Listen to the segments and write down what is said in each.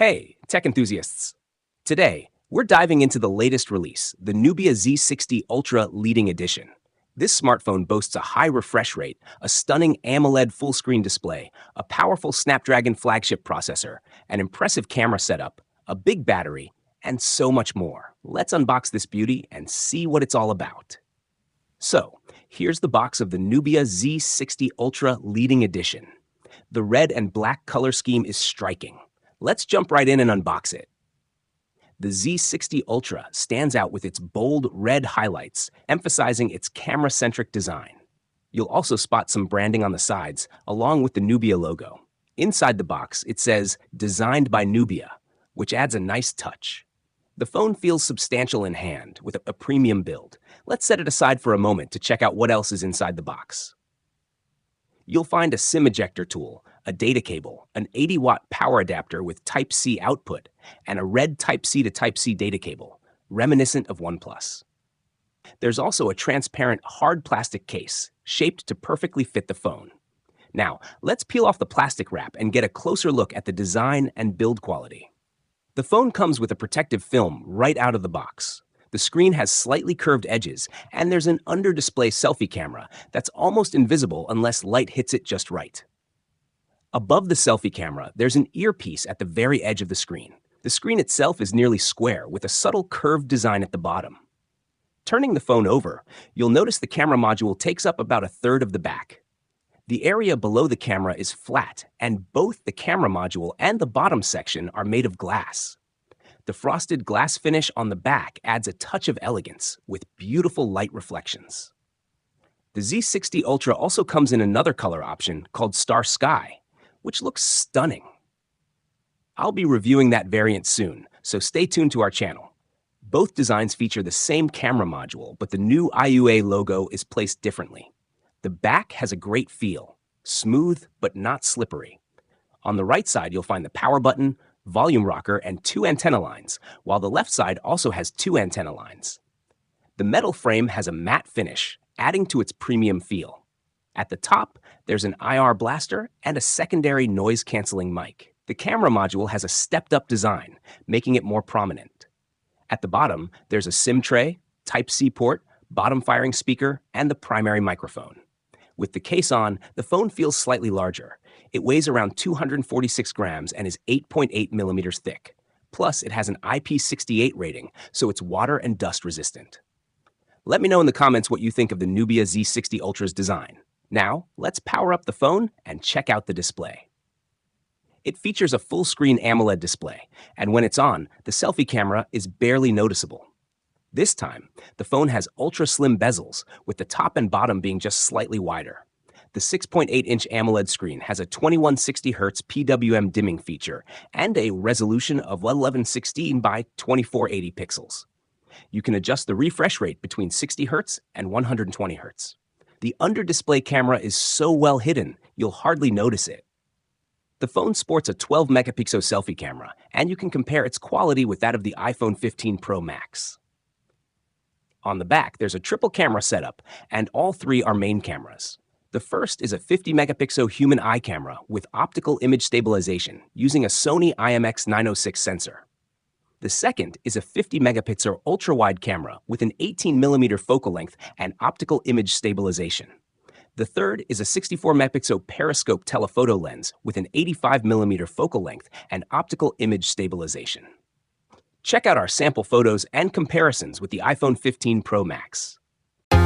Hey, tech enthusiasts! Today, we're diving into the latest release, the Nubia Z60 Ultra Leading Edition. This smartphone boasts a high refresh rate, a stunning AMOLED full-screen display, a powerful Snapdragon flagship processor, an impressive camera setup, a big battery, and so much more. Let's unbox this beauty and see what it's all about. So, here's the box of the Nubia Z60 Ultra Leading Edition. The red and black color scheme is striking. Let's jump right in and unbox it. The Z60 Ultra stands out with its bold red highlights, emphasizing its camera-centric design. You'll also spot some branding on the sides, along with the Nubia logo. Inside the box, it says, "Designed by Nubia," which adds a nice touch. The phone feels substantial in hand, with a premium build. Let's set it aside for a moment to check out what else is inside the box. You'll find a SIM ejector tool, a data cable, an 80-watt power adapter with Type-C output, and a red Type-C to Type-C data cable, reminiscent of OnePlus. There's also a transparent hard plastic case, shaped to perfectly fit the phone. Now, let's peel off the plastic wrap and get a closer look at the design and build quality. The phone comes with a protective film right out of the box. The screen has slightly curved edges, and there's an under-display selfie camera that's almost invisible unless light hits it just right. Above the selfie camera, there's an earpiece at the very edge of the screen. The screen itself is nearly square, with a subtle curved design at the bottom. Turning the phone over, you'll notice the camera module takes up about a third of the back. The area below the camera is flat, and both the camera module and the bottom section are made of glass. The frosted glass finish on the back adds a touch of elegance, with beautiful light reflections. The Z60 Ultra also comes in another color option called Star Sky, which looks stunning. I'll be reviewing that variant soon, so stay tuned to our channel. Both designs feature the same camera module, but the new IUA logo is placed differently. The back has a great feel, smooth but not slippery. On the right side, you'll find the power button, volume rocker, and 2 antenna lines, while the left side also has 2 antenna lines. The metal frame has a matte finish, adding to its premium feel. At the top, there's an IR blaster and a secondary noise-canceling mic. The camera module has a stepped-up design, making it more prominent. At the bottom, there's a SIM tray, Type-C port, bottom-firing speaker, and the primary microphone. With the case on, the phone feels slightly larger. It weighs around 246 grams and is 8.8 millimeters thick. Plus, it has an IP68 rating, so it's water and dust resistant. Let me know in the comments what you think of the Nubia Z60 Ultra's design. Now, let's power up the phone and check out the display. It features a full-screen AMOLED display, and when it's on, the selfie camera is barely noticeable. This time, the phone has ultra-slim bezels, with the top and bottom being just slightly wider. The 6.8-inch AMOLED screen has a 2160Hz PWM dimming feature and a resolution of 1116 by 2480 pixels. You can adjust the refresh rate between 60 Hz and 120 Hz. The under-display camera is so well hidden, you'll hardly notice it. The phone sports a 12-megapixel selfie camera, and you can compare its quality with that of the iPhone 15 Pro Max. On the back, there's a triple camera setup, and all 3 are main cameras. The first is a 50-megapixel human eye camera with optical image stabilization using a Sony IMX 906 sensor. The second is a 50-megapixel ultra-wide camera with an 18mm focal length and optical image stabilization. The third is a 64-megapixel Periscope telephoto lens with an 85mm focal length and optical image stabilization. Check out our sample photos and comparisons with the iPhone 15 Pro Max. I'm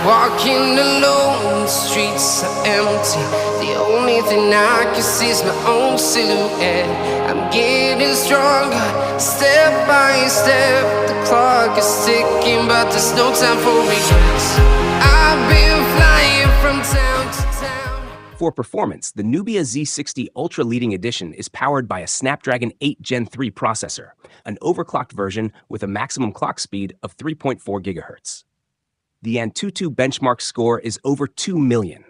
walking alone, the streets are empty. The only thing I can see is my own silhouette. I'm getting stronger, step by step. The clock is ticking, but there's no time for regrets. I've been flying from town to town. For performance, the Nubia Z60 Ultra Leading Edition is powered by a Snapdragon 8 Gen 3 processor, an overclocked version with a maximum clock speed of 3.4 GHz. The Antutu benchmark score is over 2 million.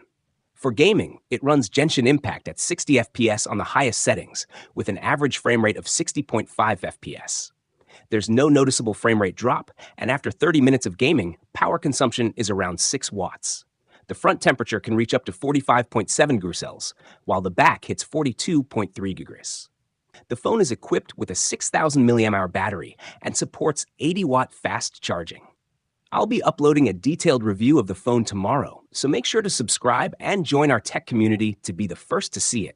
For gaming, it runs Genshin Impact at 60 FPS on the highest settings, with an average frame rate of 60.5 FPS. There's no noticeable frame rate drop, and after 30 minutes of gaming, power consumption is around 6 watts. The front temperature can reach up to 45.7 degrees Celsius, while the back hits 42.3 degrees. The phone is equipped with a 6,000 mAh battery and supports 80-watt fast charging. I'll be uploading a detailed review of the phone tomorrow, so make sure to subscribe and join our tech community to be the first to see it.